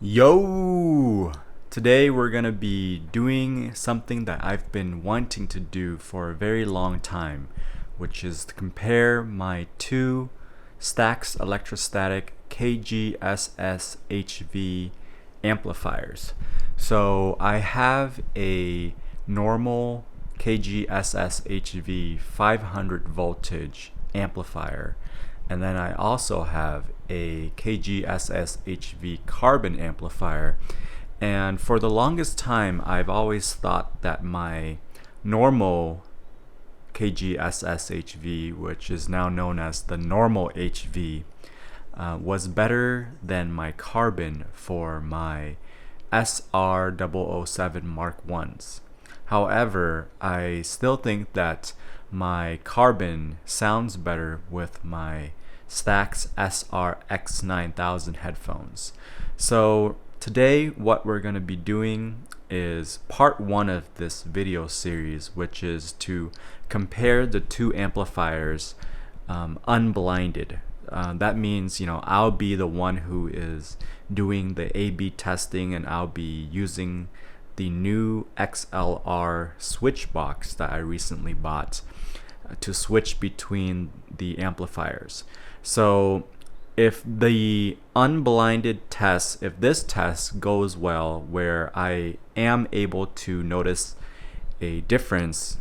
Yo! Today we're gonna be doing something that I've been wanting to do for a very long time, which is to compare my two Stax Electrostatic KGSSHV amplifiers. So I have a normal KGSSHV 500 voltage amplifier, and then I also have a KGSSHV Carbon amplifier. And for the longest time, I've always thought that my normal KGSSHV, which is now known as the normal HV, was better than my Carbon for my SR007 Mark 1s. However, I still think that my Carbon sounds better with my Stax SRX9000 headphones. So today what we're going to be doing is part one of this video series, which is to compare the two amplifiers unblinded. That means, I'll be the one who is doing the A/B testing, and I'll be using the new XLR switch box that I recently bought to switch between the amplifiers. So if the unblinded test, if this test goes well, where I am able to notice a difference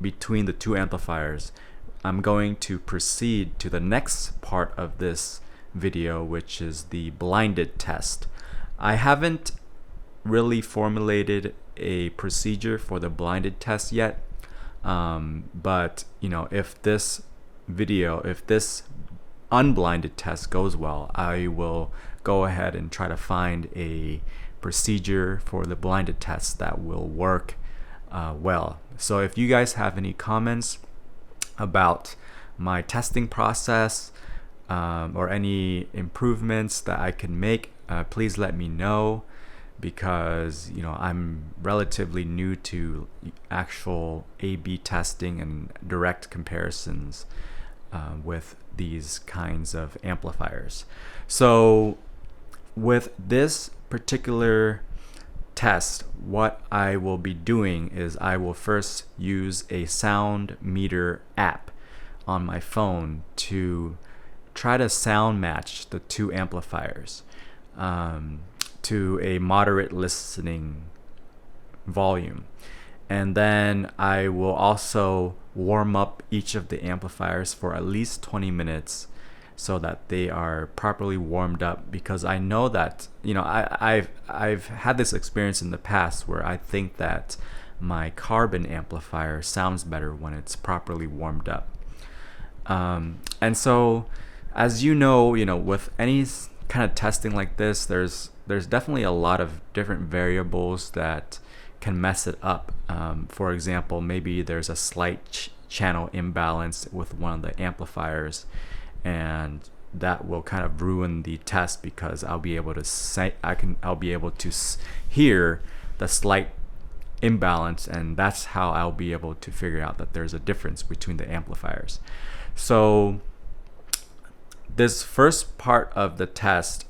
between the two amplifiers, I'm going to proceed to the next part of this video, which is the blinded test. I haven't really formulated a procedure for the blinded test yet, but if this unblinded test goes well, I will go ahead and try to find a procedure for the blinded test that will work well. So if you guys have any comments about my testing process or any improvements that I can make, please let me know, because I'm relatively new to actual A/B testing and direct comparisons with these kinds of amplifiers. So with this particular test, what I will be doing is I will first use a sound meter app on my phone to try to sound match the two amplifiers to a moderate listening volume. And then I will also warm up each of the amplifiers for at least 20 minutes so that they are properly warmed up, because I know that I've had this experience in the past where I think that my Carbon amplifier sounds better when it's properly warmed up. And so, as with any kind of testing like this, there's definitely a lot of different variables that can mess it up. For example, maybe there's a slight channel imbalance with one of the amplifiers, and that will kind of ruin the test, because I'll be able to hear the slight imbalance, and that's how I'll be able to figure out that there's a difference between the amplifiers. So this first part of the test,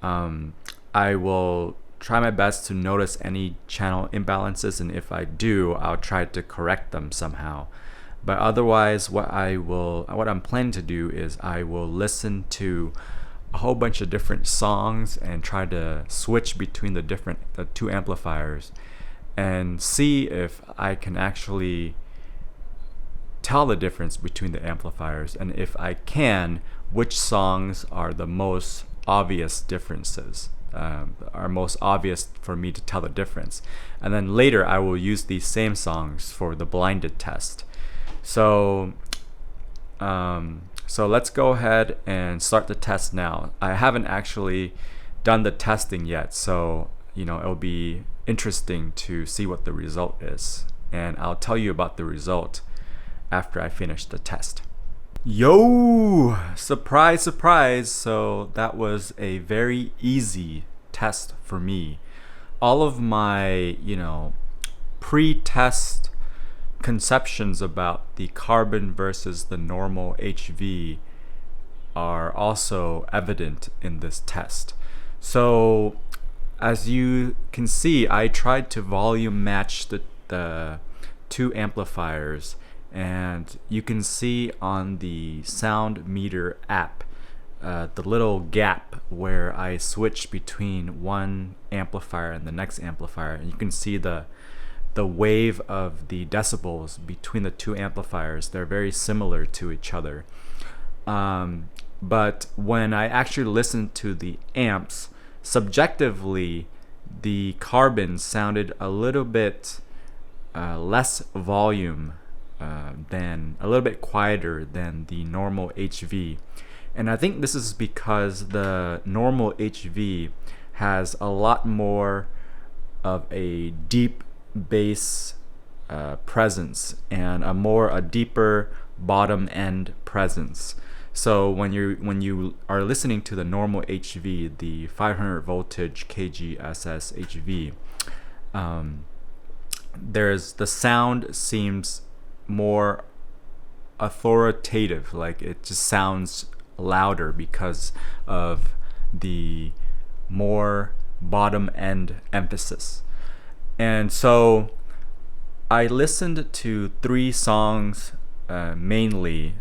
I will try my best to notice any channel imbalances, and if I do, I'll try to correct them somehow. But otherwise, what I'm planning to do is I will listen to a whole bunch of different songs and try to switch between the two amplifiers and see if I can actually tell the difference between the amplifiers, and if I can, which songs are the most obvious differences, are most obvious for me to tell the difference. And then later I will use these same songs for the blinded test. So let's go ahead and start the test now. I haven't actually done the testing yet, so it'll be interesting to see what the result is, and I'll tell you about the result after I finish the test. Yo! Surprise, surprise! So that was a very easy test for me. All of my, pre-test conceptions about the Carbon versus the normal HV are also evident in this test. So as you can see, I tried to volume match the two amplifiers, and you can see on the sound meter app the little gap where I switch between one amplifier and the next amplifier, and you can see the wave of the decibels between the two amplifiers. They're very similar to each other. But when I actually listen to the amps, subjectively, the Carbon sounded a little bit less volume than, a little bit quieter than the normal HV. And I think this is because the normal HV has a lot more of a deep bass presence and a deeper bottom end presence. So when you are listening to the normal HV, the 500 voltage KGSSHV, the sound seems more authoritative, like it just sounds louder because of the more bottom end emphasis. And so I listened to three songs, mainly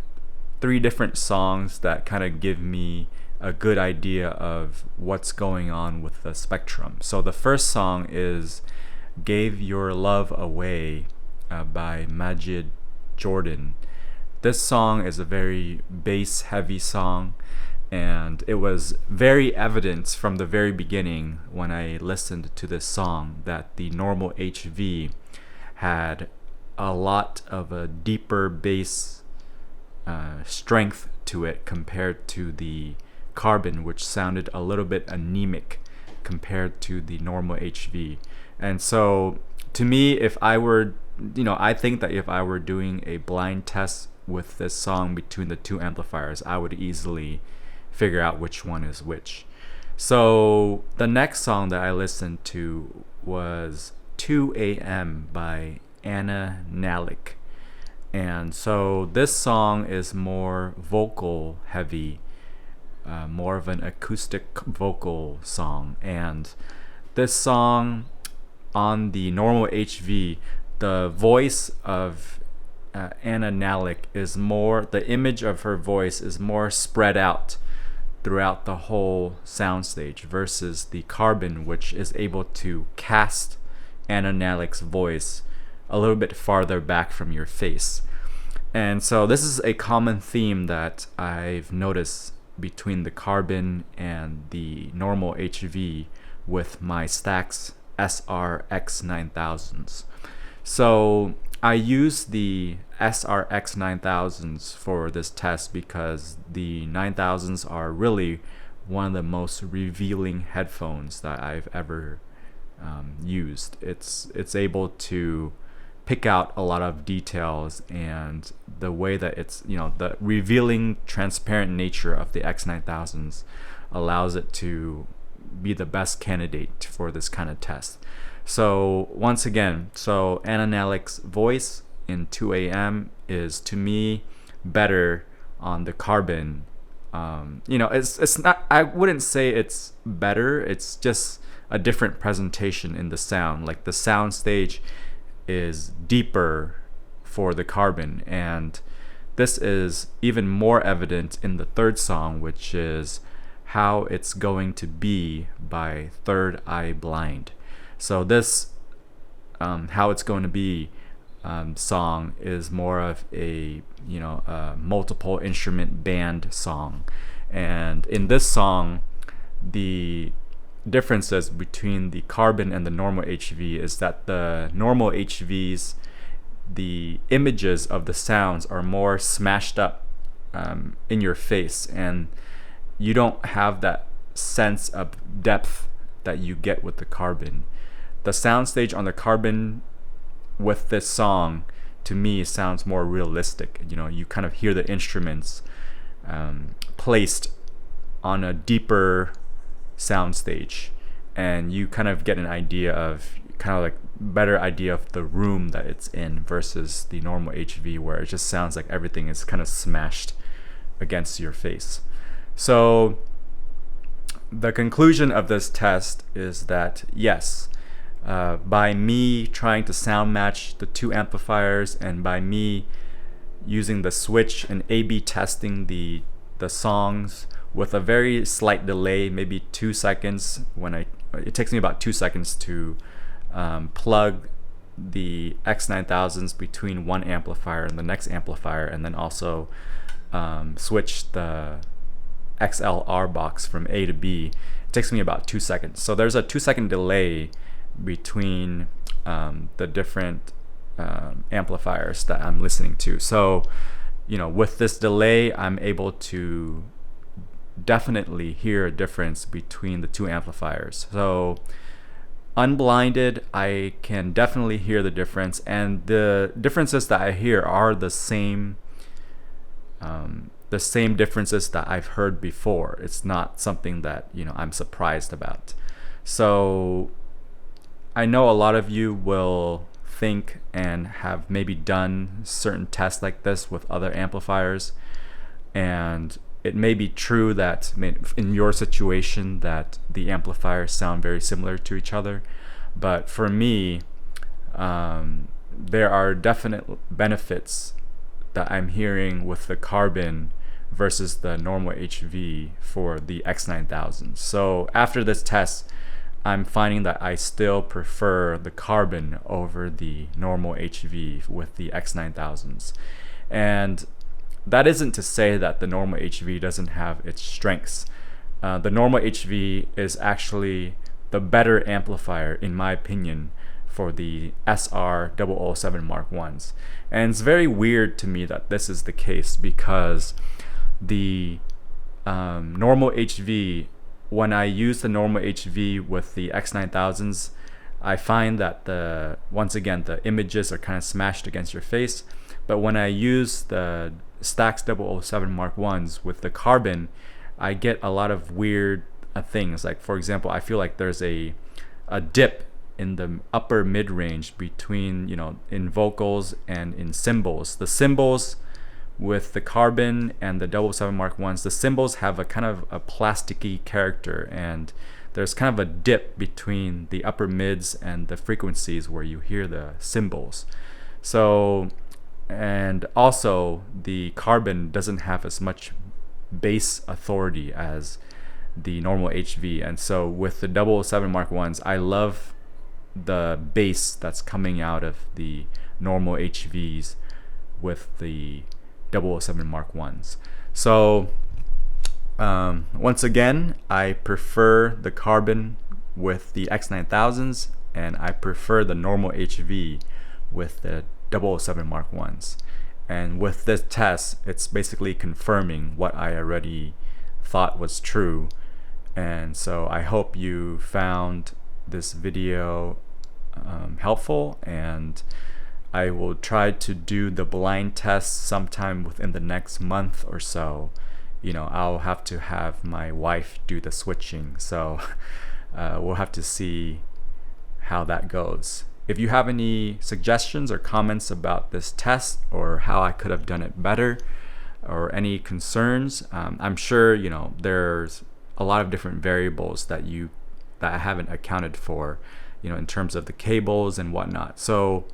three different songs that kind of give me a good idea of what's going on with the spectrum. So the first song is Gave Your Love Away by Majid Jordan. This song is a very bass heavy song, and it was very evident from the very beginning when I listened to this song that the normal HV had a lot of a deeper bass strength to it compared to the Carbon, which sounded a little bit anemic compared to the normal HV. And so to me, if I were, I think that if I were doing a blind test with this song between the two amplifiers, I would easily figure out which one is which. So the next song that I listened to was 2 a.m. by Anna Nalick. And so this song is more vocal heavy, more of an acoustic vocal song. And this song on the normal HV, the voice of Anna Nalick is more, the image of her voice is more spread out throughout the whole soundstage versus the Carbon, which is able to cast Anna Nalick's voice a little bit farther back from your face. And so this is a common theme that I've noticed between the Carbon and the normal HV with my Stax SRX 9000s. So I use the SRX 9000s for this test because the 9000s are really one of the most revealing headphones that I've ever used. It's able to pick out a lot of details, and the way that it's, the revealing, transparent nature of the X9000s allows it to be the best candidate for this kind of test. So once again, Anna Nalick's voice in 2 a.m. is, to me, better on the Carbon. It's not, I wouldn't say it's better, it's just a different presentation in the sound. Like the sound stage is deeper for the Carbon, and this is even more evident in the third song, which is How It's Going to Be by Third Eye Blind. So this How It's Going to Be song is more of a multiple instrument band song, and in this song the differences between the Carbon and the normal HV is that the normal HVs, the images of the sounds are more smashed up in your face, and you don't have that sense of depth that you get with the Carbon. The soundstage on the Carbon with this song, to me, sounds more realistic. You kind of hear the instruments placed on a deeper soundstage, and you kind of get an idea of, better idea of the room that it's in versus the normal HV, where it just sounds like everything is kind of smashed against your face. So the conclusion of this test is that yes, by me trying to sound match the two amplifiers and by me using the switch and A/B testing the songs with a very slight delay, maybe 2 seconds. It takes me about 2 seconds to plug the X9000s between one amplifier and the next amplifier, and then also switch the XLR box from A to B. It takes me about 2 seconds. So there's a 2-second delay between the different amplifiers that I'm listening to. So, with this delay, I'm able to definitely hear a difference between the two amplifiers. So, unblinded, I can definitely hear the difference, and the differences that I hear are the same differences that I've heard before. It's not something that I'm surprised about. So I know a lot of you will think and have maybe done certain tests like this with other amplifiers, and it may be true that in your situation that the amplifiers sound very similar to each other, but for me, there are definite benefits that I'm hearing with the Carbon versus the normal HV for the X9000. So after this test, I'm finding that I still prefer the Carbon over the normal HV with the X9000s. And that isn't to say that the normal HV doesn't have its strengths. The normal HV is actually the better amplifier, in my opinion, for the SR007 Mark Is. And it's very weird to me that this is the case, because the normal HV, when I use the normal HV with the X9000s, I find that once again the images are kind of smashed against your face. But when I use the Stax 007 Mark Is with the Carbon, I get a lot of weird things. Like, for example, I feel like there's a dip in the upper mid-range between, in vocals and in cymbals. The cymbals with the Carbon and the 007 Mark Is, the cymbals have a kind of a plasticky character, and there's kind of a dip between the upper mids and the frequencies where you hear the cymbals. So, and also the Carbon doesn't have as much bass authority as the normal HV, and so with the 007 Mark Is, I love the bass that's coming out of the normal HVs with the 007 Mark Is. So once again, I prefer the Carbon with the X9000s, and I prefer the normal HV with the 007 Mark Is. And with this test, it's basically confirming what I already thought was true. And so I hope you found this video helpful, and I will try to do the blind test sometime within the next month or so. I'll have to have my wife do the switching, so we'll have to see how that goes. If you have any suggestions or comments about this test, or how I could have done it better, or any concerns, I'm sure there's a lot of different variables that I haven't accounted for, in terms of the cables and whatnot. So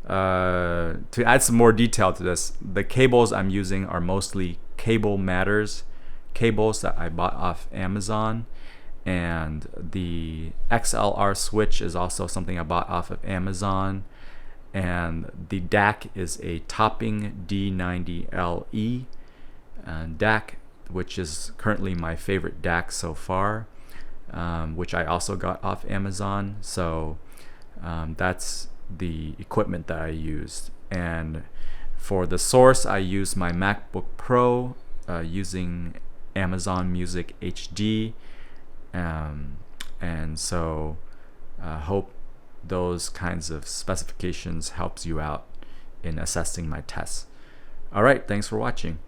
to add some more detail to this, the cables I'm using are mostly Cable Matters cables that I bought off Amazon, and the XLR switch is also something I bought off of Amazon, and the DAC is a Topping D90LE DAC, which is currently my favorite DAC so far, which I also got off Amazon. So that's the equipment that I used. And for the source, I use my MacBook Pro using Amazon Music HD, and so hope those kinds of specifications helps you out in assessing my tests. All right, thanks for watching.